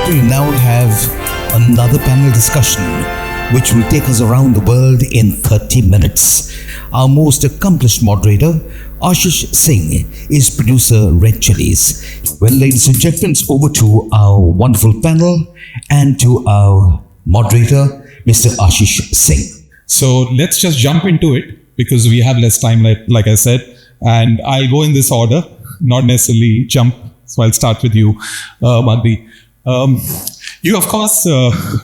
We now have another panel discussion which will take us around the world in 30 minutes. Our most accomplished moderator, Ashish Singh, is producer Red Chilies. Well, ladies and gentlemen, it's over to our wonderful panel and to our moderator, Mr. Ashish Singh. So let's just jump into it because we have less time, like I said, and I'll go in this order, not necessarily jump. So I'll start with you, Magdi. You, of course,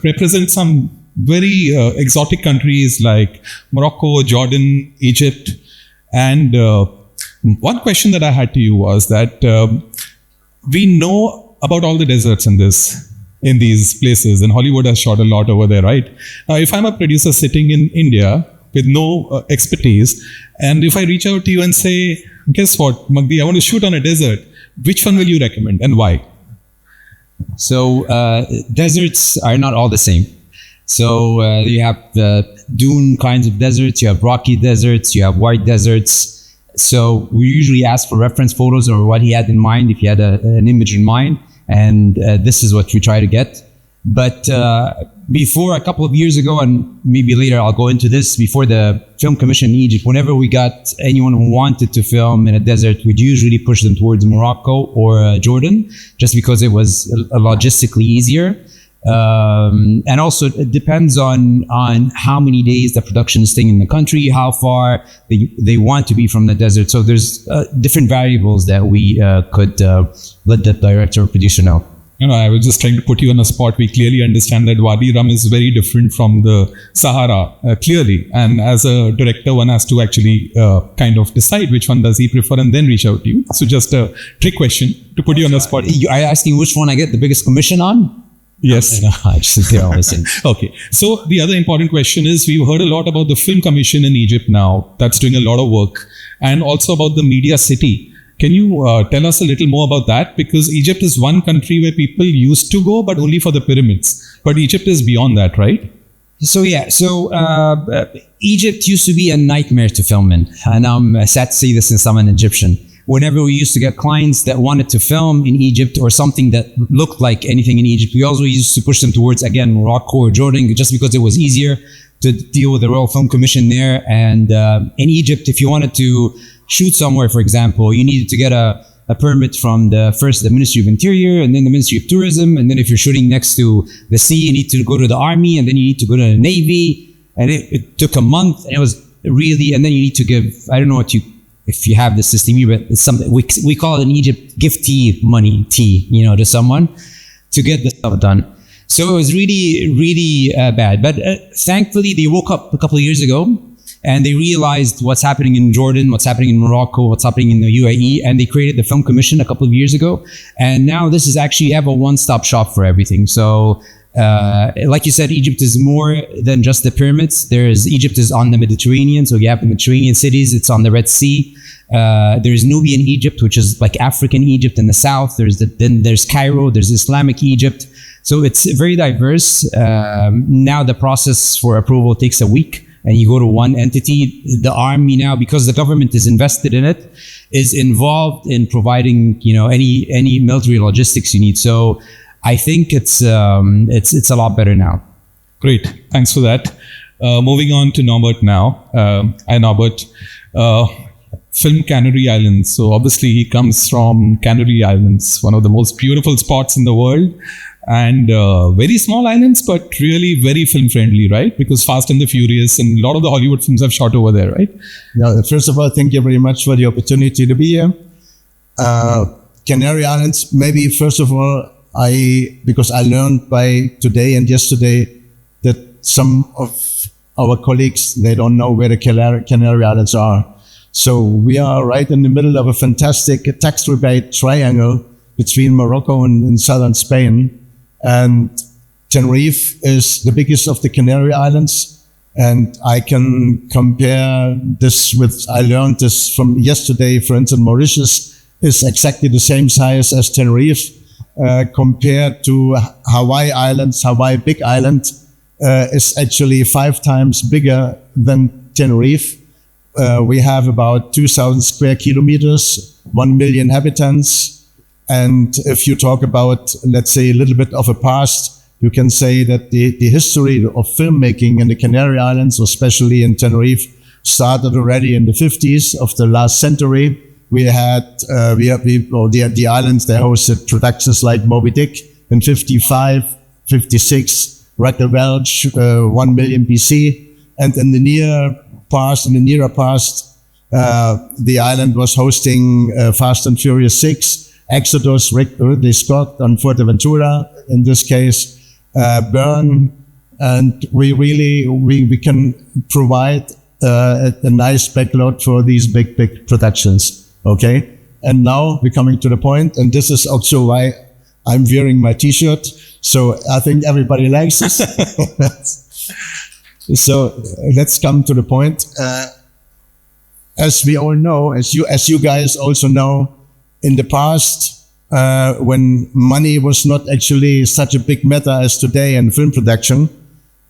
represent some very exotic countries like Morocco, Jordan, Egypt. And one question that I had to you was that we know about all the deserts in these places, and Hollywood has shot a lot over there, right? Now, if I'm a producer sitting in India with no expertise, and if I reach out to you and say, guess what, Magdi, I want to shoot on a desert, which one will you recommend and why? So deserts are not all the same. So you have dune kinds of deserts, you have rocky deserts, you have white deserts. So we usually ask for reference photos or what he had in mind, if he had an image in mind. And this is what we try to get. But before, a couple of years ago, and maybe later I'll go into this, before the Film Commission in Egypt, whenever we got anyone who wanted to film in a desert, we'd usually push them towards Morocco or Jordan, just because it was logistically easier. And also it depends on how many days the production is staying in the country, how far they want to be from the desert. So there's different variables that we could let the director or producer know. I was just trying to put you on a spot. We clearly understand that Wadi Rum is very different from the Sahara, clearly. And as a director, one has to actually kind of decide which one does he prefer and then reach out to you. So just a trick question to put you on a spot. Are you asking which one I get the biggest commission on? Yes. I just they're all the same. Okay. So the other important question is, we've heard a lot about the Film Commission in Egypt now. That's doing a lot of work. And also about the Media City. Can you tell us a little more about that? Because Egypt is one country where people used to go, but only for the pyramids. But Egypt is beyond that, right? So Egypt used to be a nightmare to film in. And I'm sad to say this since I'm an Egyptian. Whenever we used to get clients that wanted to film in Egypt or something that looked like anything in Egypt, we also used to push them towards, again, Morocco or Jordan, just because it was easier to deal with the Royal Film Commission there. And in Egypt, if you wanted to shoot somewhere, for example, you needed to get a permit from the Ministry of Interior and then the Ministry of Tourism. And then if you're shooting next to the sea, you need to go to the army and then you need to go to the Navy. And it took a month, and it was really, and then you need to give, I don't know if you have the system here, but it's something, we call it in Egypt, giftee money, to someone to get the stuff done. So it was really, really bad. But thankfully, they woke up a couple of years ago and they realized what's happening in Jordan, what's happening in Morocco, what's happening in the UAE, and they created the Film Commission a couple of years ago. And now this is actually, you have a one-stop shop for everything. So like you said, Egypt is more than just the pyramids. Egypt is on the Mediterranean, so you have the Mediterranean cities, it's on the Red Sea. There's Nubian Egypt, which is like African Egypt in the south. Then there's Cairo, there's Islamic Egypt. So it's very diverse. Now the process for approval takes a week, and you go to one entity. The army now, because the government is invested in it, is involved in providing any military logistics you need. So I think it's a lot better now. Great, thanks for that. Moving on to Norbert now. Hi Norbert. Film Canary Islands. So obviously he comes from Canary Islands, one of the most beautiful spots in the world. And very small islands, but really very film friendly, right? Because Fast and the Furious and a lot of the Hollywood films have shot over there, right? Yeah, first of all, thank you very much for the opportunity to be here. Canary Islands, maybe first of all, because I learned by today and yesterday that some of our colleagues, they don't know where the Canary Islands are. So we are right in the middle of a fantastic tax rebate triangle between Morocco and southern Spain. And Tenerife is the biggest of the Canary Islands. And I can compare this with, I learned this from yesterday, for instance, Mauritius is exactly the same size as Tenerife. Compared to Hawaii Islands, Hawaii Big Island is actually 5 times bigger than Tenerife. We have about 2,000 square kilometers, 1 million inhabitants. And if you talk about, let's say, a little bit of a past, you can say that the history of filmmaking in the Canary Islands, especially in Tenerife, started already in the 50s of the last century. The islands, they hosted productions like Moby Dick in 55, 56, Raquel Welch, 1 million BC. And in the nearer past, the island was hosting Fast and Furious 6, Exodus, Ridley Scott on Fuerteventura, in this case, Burn. And we can provide a nice backlog for these big productions. Okay, and now we're coming to the point, and this is also why I'm wearing my T-shirt. So I think everybody likes this. So let's come to the point. As we all know, as you guys also know, in the past, when money was not actually such a big matter as today in film production,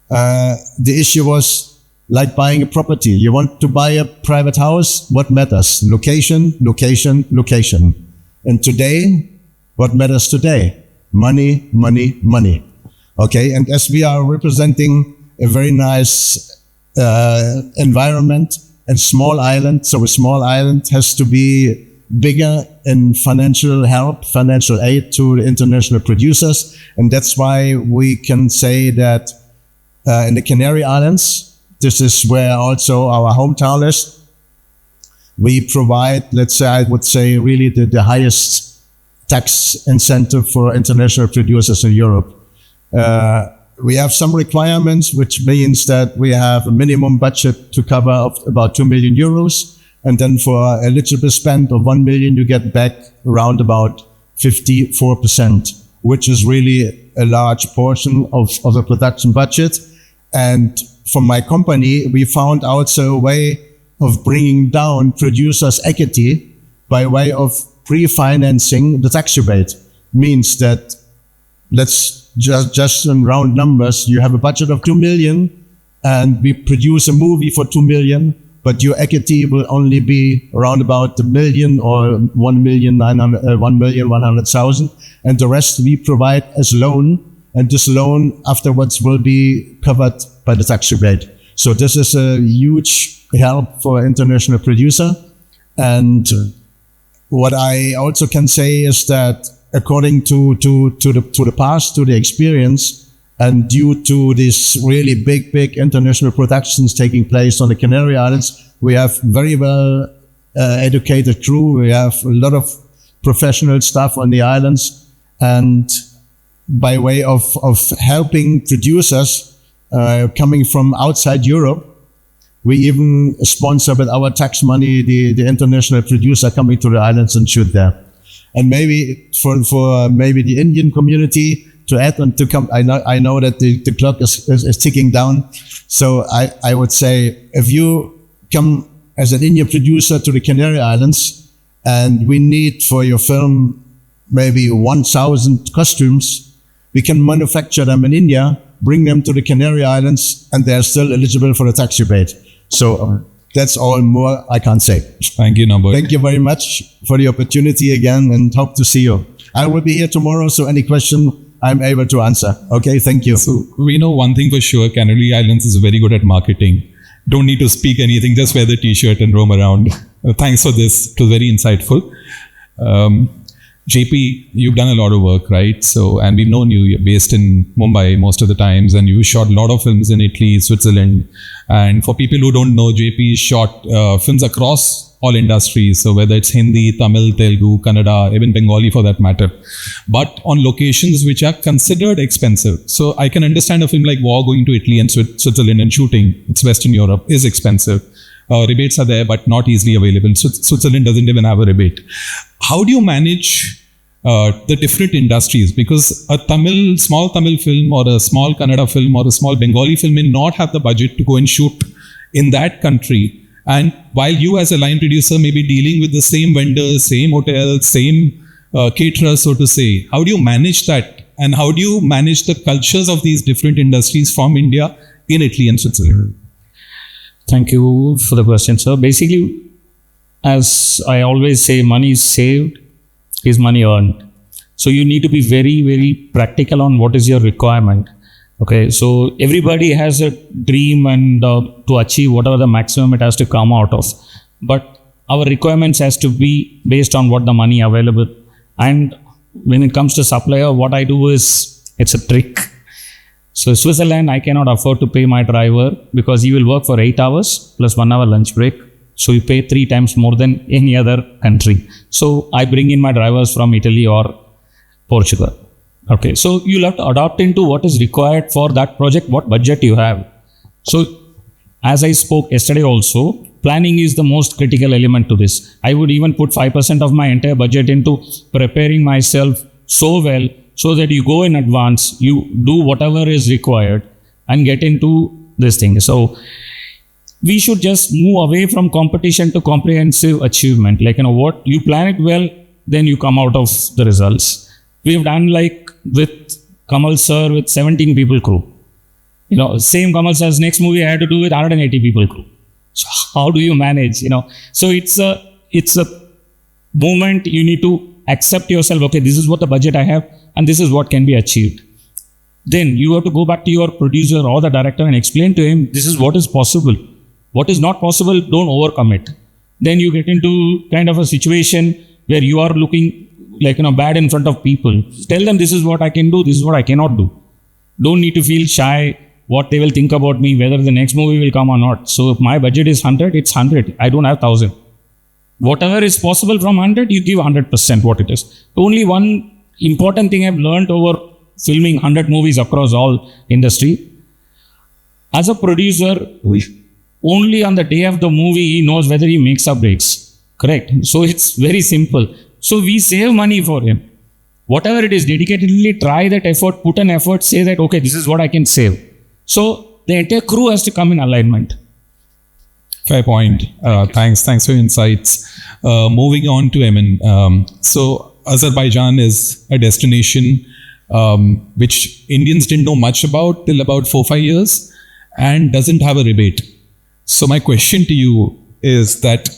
the issue was like buying a property. You want to buy a private house? What matters? Location, location, location. And today, what matters today? Money, money, money. Okay, and as we are representing a very nice environment and small island, so a small island has to be bigger in financial help, financial aid to the international producers. And that's why we can say that in the Canary Islands, this is where also our hometown is. We provide, let's say, I would say really the highest tax incentive for international producers in Europe. We have some requirements, which means that we have a minimum budget to cover of about 2 million euros. And then for eligible spend of 1 million, you get back around about 54%, which is really a large portion of the production budget. And for my company, we found also a way of bringing down producers' equity by way of pre-financing the tax rebate. Means that, let's just in round numbers, you have a budget of 2 million and we produce a movie for 2 million, but your equity will only be around about 1 million or 1,100,000, and the rest we provide as loan. And this loan afterwards will be covered by the tax rebate. So this is a huge help for international producer. And what I also can say is that according to the past, to the experience, and due to this really big international productions taking place on the Canary Islands, we have very well educated crew. We have a lot of professional staff on the islands, and by way of helping producers coming from outside Europe, we even sponsor with our tax money the international producer coming to the islands and shoot there. And maybe for maybe the Indian community to add and to come, I know that the clock is ticking down. So I would say, if you come as an Indian producer to the Canary Islands and we need for your film maybe 1,000 costumes, we can manufacture them in India, bring them to the Canary Islands, and they're still eligible for the tax rebate. So that's all more I can't say. Thank you, Norbert. Thank you very much for the opportunity again, and hope to see you. I will be here tomorrow, so any question I'm able to answer. Okay, thank you. So we know one thing for sure, Canary Islands is very good at marketing. Don't need to speak anything, just wear the t-shirt and roam around. Thanks for this. It was very insightful. JP, you've done a lot of work, right? So, and we've known you. You're based in Mumbai most of the times, and you shot a lot of films in Italy, Switzerland. And for people who don't know, JP shot films across all industries. So whether it's Hindi, Tamil, Telugu, Kannada, even Bengali for that matter, but on locations which are considered expensive. So I can understand a film like War going to Italy and Switzerland and shooting. It's Western Europe, is expensive. Rebates are there, but not easily available. Switzerland doesn't even have a rebate. How do you manage the different industries? Because a small Tamil film or a small Kannada film or a small Bengali film may not have the budget to go and shoot in that country. And while you as a line producer may be dealing with the same vendors, same hotels, same caterers, so to say, how do you manage that? And how do you manage the cultures of these different industries from India in Italy and Switzerland? Thank you for the question, sir. Basically, as I always say, money is saved is money earned. So you need to be very, very practical on what is your requirement. Okay, so everybody has a dream and to achieve whatever the maximum it has to come out of. But our requirements has to be based on what the money available. And when it comes to supplier, what I do is, it's a trick. So Switzerland, I cannot afford to pay my driver because he will work for 8 hours plus 1 hour lunch break. So you pay 3 times more than any other country. So I bring in my drivers from Italy or Portugal. Okay, so you'll have to adapt into what is required for that project, what budget you have. So as I spoke yesterday also, planning is the most critical element to this. I would even put 5% of my entire budget into preparing myself so well so that you go in advance, you do whatever is required and get into this thing. So we should just move away from competition to comprehensive achievement. Like, what you plan it well, then you come out of the results. We've done like with Kamal sir with 17 people crew. Same Kamal sir's next movie I had to do with 180 people crew. So how do you manage? So it's a moment you need to accept yourself. Okay, this is what the budget I have, and this is what can be achieved. Then you have to go back to your producer or the director and explain to him, this is what is possible. What is not possible, don't overcommit. Then you get into kind of a situation where you are looking like, bad in front of people. Tell them, this is what I can do, this is what I cannot do. Don't need to feel shy, what they will think about me, whether the next movie will come or not. So if my budget is 100, it's 100. I don't have 1,000. Whatever is possible from 100, you give 100% what it is. Only one important thing I've learned over filming 100 movies across all industry. As a producer, only on the day of the movie, he knows whether he makes or breaks. Correct? So it's very simple. So we save money for him. Whatever it is, dedicatedly try that effort, put an effort, say that, okay, this is what I can save. So the entire crew has to come in alignment. Fair point. Thanks for your insights. Moving on to Emin. So Azerbaijan is a destination which Indians didn't know much about till about 4-5 years and doesn't have a rebate. So my question to you is that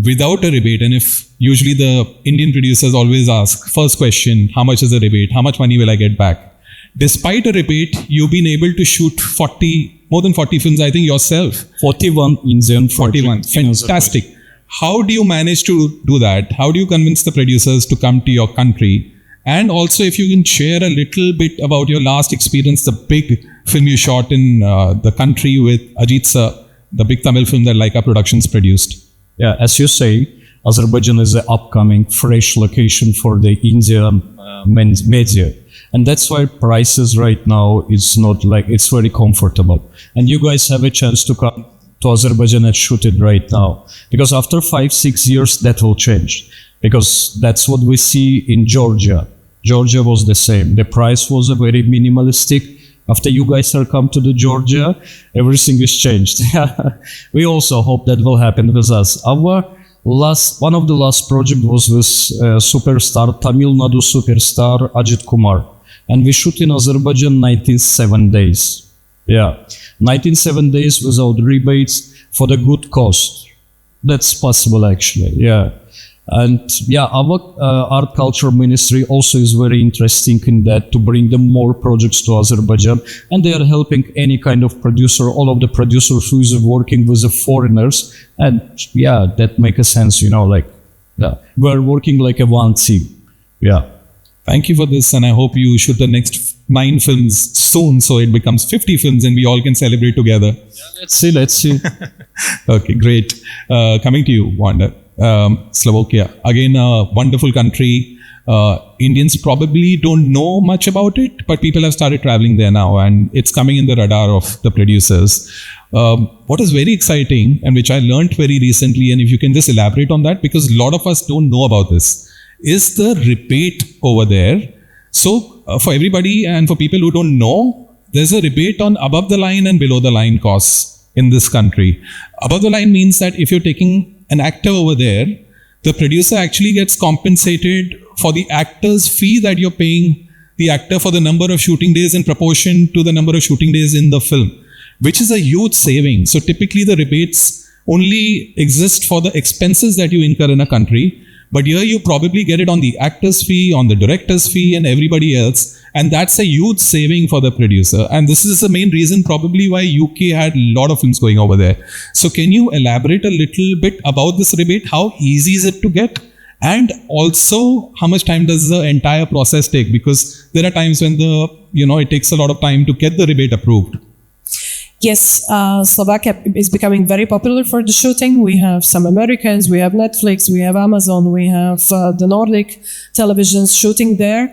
without a rebate, and if usually the Indian producers always ask, first question, how much is the rebate? How much money will I get back? Despite a rebate, you've been able to shoot more than 40 films, I think, yourself. 41 in Zen. 41. Fantastic. How do you manage to do that? How do you convince the producers to come to your country? And also, if you can share a little bit about your last experience, the big film you shot in the country with Ajit sir, the big Tamil film that Laika Productions produced. Yeah, as you say, Azerbaijan is an upcoming fresh location for the Indian media. And that's why prices right now is not like, it's very comfortable. And you guys have a chance to come to Azerbaijan and shoot it right now. Because after 5-6 years, that will change. Because that's what we see in Georgia. Georgia was the same. The price was a very minimalistic. After you guys are come to the Georgia, everything is changed. We also hope that will happen with us. One of the last project was with superstar, Tamil Nadu superstar Ajit Kumar. And we shoot in Azerbaijan 97 days. Yeah, 97 days without rebates for the good cost. That's possible actually, yeah. And yeah, our art culture ministry also is very interesting in that to bring them more projects to Azerbaijan, and they are helping any kind of producer, all of the producers who is working with the foreigners, and yeah, that makes a sense, like yeah, we're working like a one team. Yeah. Thank you for this, and I hope you shoot the next 9 films soon, so it becomes 50 films, and we all can celebrate together. Yeah, let's see. Okay, great. Coming to you, Wanda. Slovakia, again a wonderful country. Indians probably don't know much about it, but people have started traveling there now, and it's coming in the radar of the producers. What is very exciting, and which I learned very recently, and if you can just elaborate on that, because a lot of us don't know about this, is the rebate over there. So for everybody and for people who don't know, there's a rebate on above the line and below the line costs in this country. Above the line means that if you're taking an actor over there, the producer actually gets compensated for the actor's fee that you're paying the actor for the number of shooting days in proportion to the number of shooting days in the film, which is a huge saving. So typically the rebates only exist for the expenses that you incur in a country, But here you probably get it on the actor's fee, on the director's fee, and everybody else. And that's a huge saving for the producer. And this is the main reason probably why UK had a lot of films going over there. So can you elaborate a little bit about this rebate? How easy is it to get? And also, how much time does the entire process take? Because there are times when it takes a lot of time to get the rebate approved. Yes, Slovakia is becoming very popular for the shooting. We have some Americans, we have Netflix, we have Amazon, we have the Nordic televisions shooting there.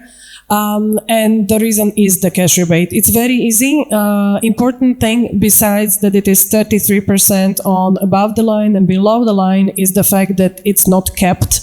And the reason is the cash rebate. It's very easy. Important thing, besides that it is 33% on above the line and below the line, is the fact that it's not capped.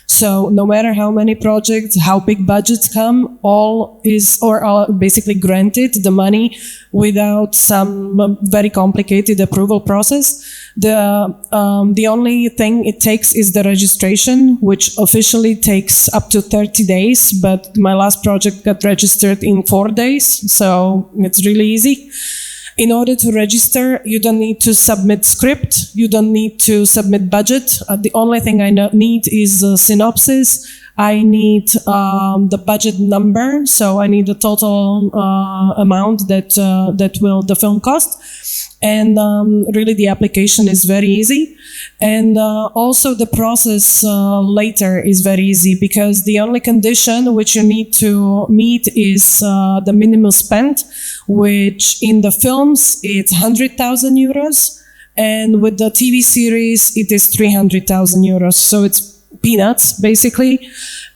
So no matter how many projects, how big budgets come, all are basically granted the money without some very complicated approval process. The only thing it takes is the registration, which officially takes up to 30 days, but my last project got registered in 4 days, so it's really easy. In order to register, you don't need to submit script, you don't need to submit budget. The only thing I need is a synopsis. I need the budget number, so I need the total amount that will the film cost. And really the application is very easy. And also the process later is very easy, because the only condition which you need to meet is the minimum spend, which in the films it's 100,000 euros, and with the TV series it is 300,000 euros. So it's peanuts basically.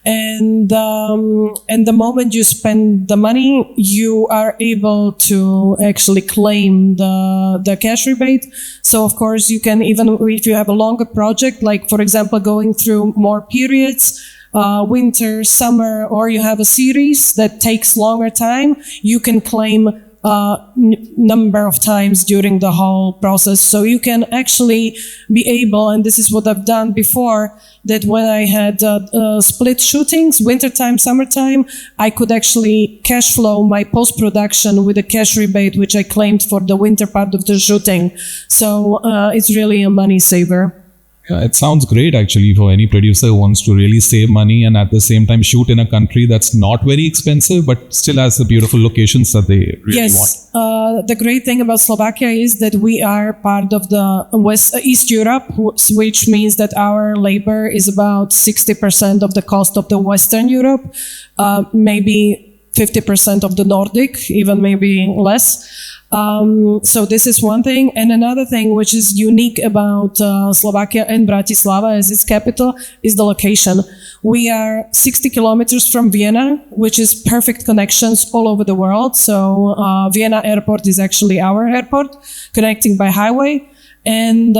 And the moment you spend the money, you are able to actually claim the cash rebate. So of course you can, even if you have a longer project, like for example going through more periods, winter, summer, or you have a series that takes longer time, you can claim number of times during the whole process. So you can actually be able, and this is what I've done before, that when I had split shootings, wintertime, summertime, I could actually cash flow my post-production with a cash rebate, which I claimed for the winter part of the shooting. So it's really a money saver. Yeah, it sounds great actually for any producer who wants to really save money and at the same time shoot in a country that's not very expensive but still has the beautiful locations that they really want. Yes, the great thing about Slovakia is that we are part of the East Europe, which means that our labor is about 60% of the cost of the Western Europe, maybe 50% of the Nordic, even maybe less. So this is one thing. And another thing which is unique about Slovakia and Bratislava as its capital is the location. We are 60 kilometers from Vienna, which is perfect connections all over the world. So Vienna airport is actually our airport, connecting by highway. And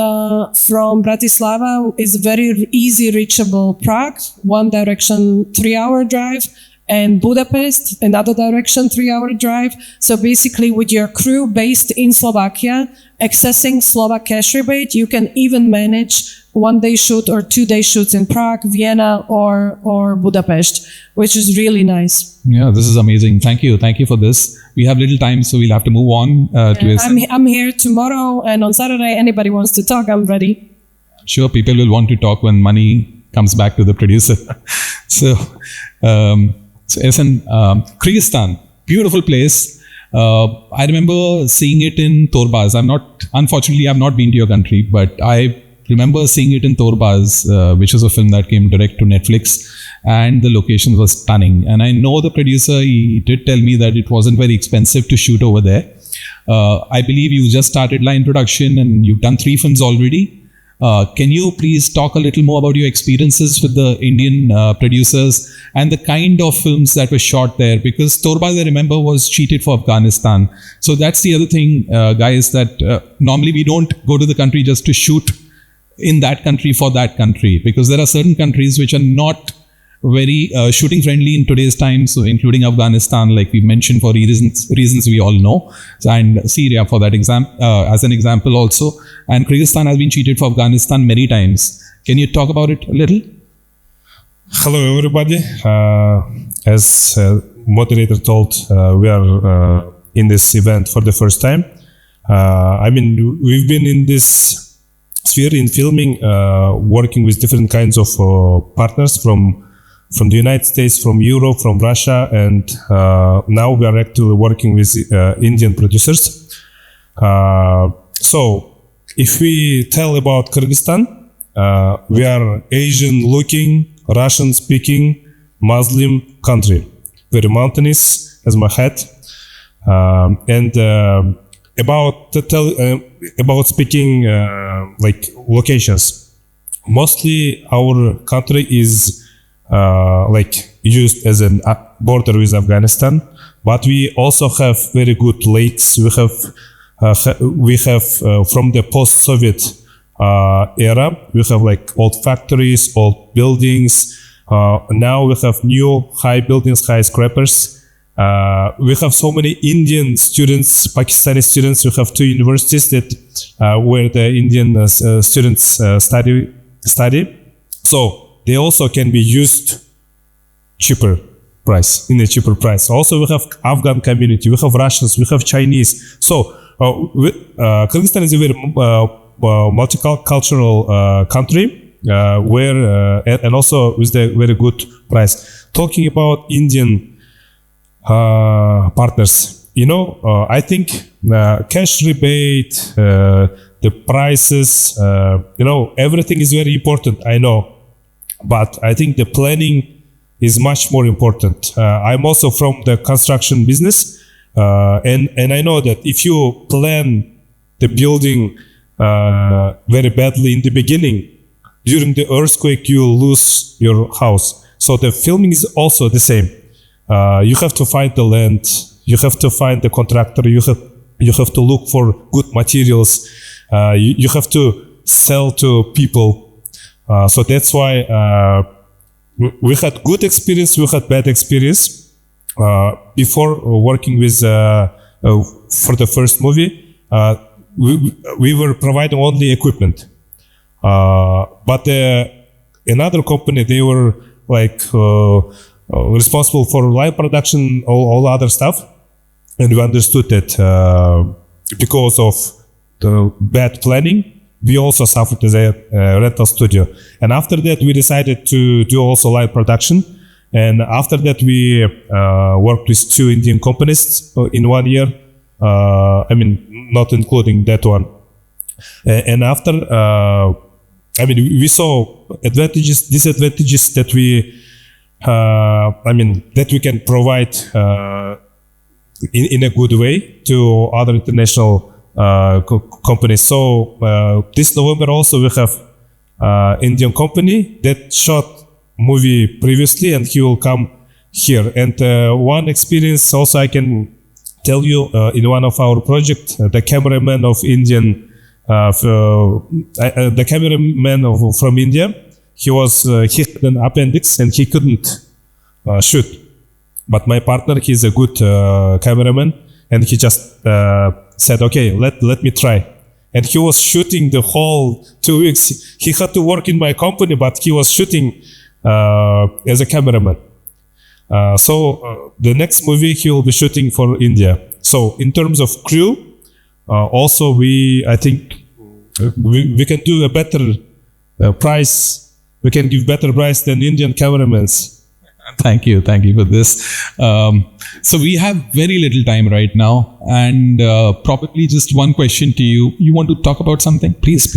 from Bratislava is very easy reachable Prague, one direction 3-hour drive, and Budapest, another direction 3-hour drive. So basically with your crew based in Slovakia, accessing Slovak cash rebate, you can even manage 1-day shoot or 2-day shoots in Prague, Vienna, or Budapest, which is really nice. Yeah, this is amazing. Thank you for this. We have little time, so we'll have to move on to I'm here tomorrow, and on Saturday, anybody wants to talk, I'm ready. I'm sure people will want to talk when money comes back to the producer. So Kyrgyzstan, beautiful place. I remember seeing it in Torbaz. Unfortunately, I've not been to your country, but I remember seeing it in Torbaz, which was a film that came direct to Netflix, and the location was stunning. And I know the producer, he did tell me that it wasn't very expensive to shoot over there. I believe you just started line production and you've done 3 films already. Can you please talk a little more about your experiences with the Indian producers and the kind of films that were shot there? Because Torbaz, I remember, was cheated for Afghanistan. So that's the other thing, guys, that normally we don't go to the country just to shoot in that country for that country, because there are certain countries which are not very shooting friendly in today's time, so including Afghanistan, like we mentioned, for reasons we all know, and Syria for that as an example also. And Kyrgyzstan has been cheated for Afghanistan many times. Can you talk about it a little? Hello, everybody. As moderator told, we are in this event for the first time. We've been in this sphere in filming, working with different kinds of partners from the United States, from Europe, from Russia, and now we are actually working with Indian producers. So if we tell about Kyrgyzstan, we are Asian-looking, Russian-speaking, Muslim country, very mountainous as my head, and about speaking like locations. Mostly our country is like used as a border with Afghanistan, but we also have very good lakes. We have from the post-Soviet era, we have like old factories, old buildings. Now we have new high buildings, high skyscrapers. We have so many Indian students, Pakistani students. We have two universities that where the Indian students study. So they also can be used in a cheaper price. Also, we have Afghan community, we have Russians, we have Chinese. So Kyrgyzstan is a very multicultural country where and also with a very good price. Talking about Indian partners, I think cash rebate, the prices, everything is very important. I know, but I think the planning is much more important. I'm also from the construction business, and I know that if you plan the building very badly in the beginning, during the earthquake you lose your house. So the filming is also the same. You have to find the land, you have to find the contractor, you have to look for good materials, you have to sell to people. So that's why we had good experience, we had bad experience. Before working with for the first movie, we were providing only equipment, but another company, they were like responsible for live production, all other stuff, and we understood that because of the bad planning, we also suffered as a rental studio. And after that, we decided to do also live production. And after that, we worked with two Indian companies in 1 year. Not including that one. And after, we saw advantages, disadvantages that we can provide in a good way to other international companies. So this November also we have Indian company that shot movie previously, and he will come here. And one experience also I can tell you, in one of our projects, the cameraman of Indian, the cameraman from India, he had an appendix and he couldn't shoot. But my partner, he's a good cameraman, and he just said, okay, let me try. And he was shooting the whole 2 weeks. He had to work in my company, but he was shooting as a cameraman. So the next movie he will be shooting for India. So in terms of crew, also I think we can do a better price. We can give better price than Indian cameramans. Thank you for this. So we have very little time right now, and probably just one question to you. You want to talk about something? Please.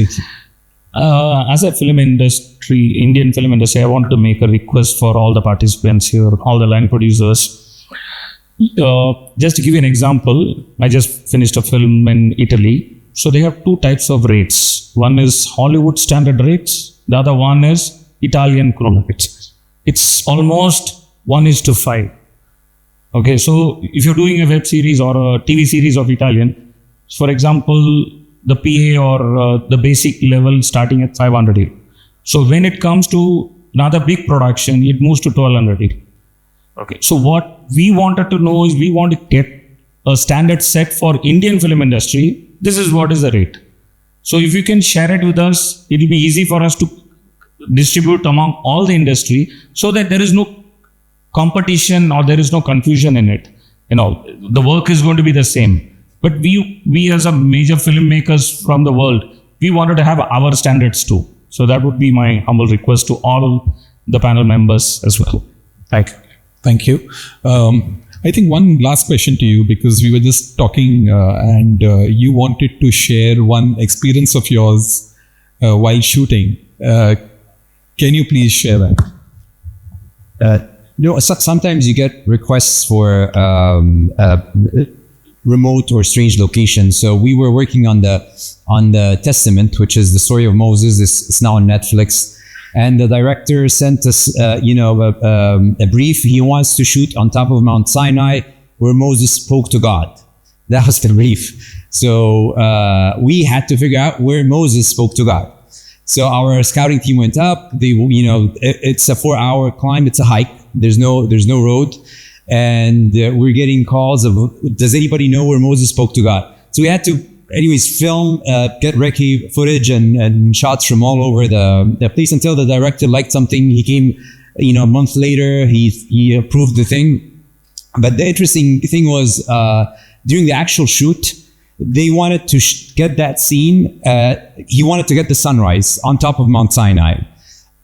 As a Indian film industry, I want to make a request for all the participants here, all the line producers. Just to give you an example, I just finished a film in Italy. So they have two types of rates. One is Hollywood standard rates. The other one is Italian crew rates. It's almost 1:5. Okay, so if you're doing a web series or a TV series of Italian, for example, the PA or the basic level starting at 500 euro. So when it comes to another big production, it moves to 1200 euro. Okay, so what we wanted to know is we want to get a standard set for Indian film industry. This is what is the rate. So if you can share it with us, it will be easy for us to distribute among all the industry so that there is no competition or there is no confusion in it. The work is going to be the same. But we as a major filmmakers from the world, we wanted to have our standards too. So that would be my humble request to all the panel members as well. Thank you. Thank you. I think one last question to you, because we were just talking and you wanted to share one experience of yours while shooting. Can you please share that? Sometimes you get requests for remote or strange locations. So we were working on the Testament, which is the story of Moses. It's now on Netflix. And the director sent us, a brief. He wants to shoot on top of Mount Sinai, where Moses spoke to God. That was the brief. So we had to figure out where Moses spoke to God. So our scouting team went up. It's a 4-hour climb. It's a hike. There's no road, and we're getting calls of, does anybody know where Moses spoke to God? So we had to, anyways, film, get recce footage and shots from all over the place until the director liked something. He came, a month later. He approved the thing. But the interesting thing was during the actual shoot, they wanted to get that scene. He wanted to get the sunrise on top of Mount Sinai.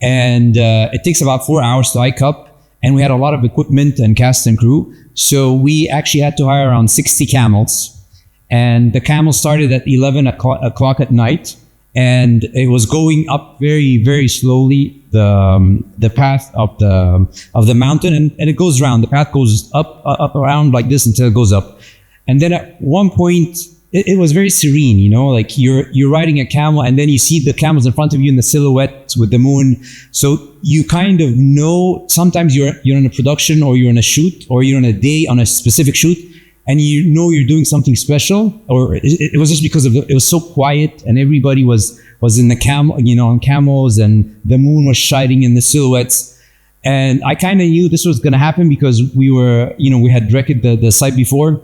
And it takes about 4 hours to hike up. And we had a lot of equipment and cast and crew. So we actually had to hire around 60 camels. And the camel started at 11 o'clock at night. And it was going up very, very slowly, the path of the mountain. And it goes around. The path goes up around like this until it goes up. And then at one point, it was very serene, like you're riding a camel and then you see the camels in front of you in the silhouette with the moon. So you kind of know, sometimes you're in a production or you're in a shoot or you're on a day on a specific shoot and you're doing something special, or it was just because it was so quiet and everybody was in the camel, on camels, and the moon was shining in the silhouettes. And I kind of knew this was going to happen because we had directed the site before.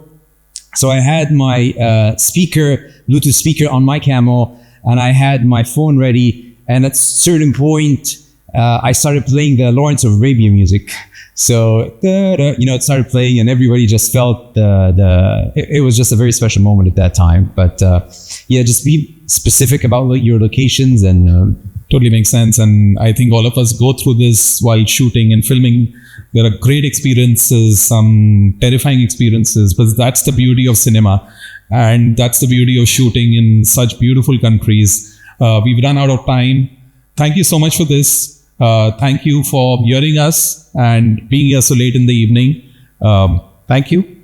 So I had my Bluetooth speaker on my camel, and I had my phone ready. And at a certain point, I started playing the Lawrence of Arabia music. So, it started playing, and everybody just felt it was just a very special moment at that time. But just be specific about your locations and. Totally makes sense. And I think all of us go through this while shooting and filming. There are great experiences, some terrifying experiences, but that's the beauty of cinema. And that's the beauty of shooting in such beautiful countries. We've run out of time. Thank you so much for this. Thank you for hearing us and being here so late in the evening. Thank you.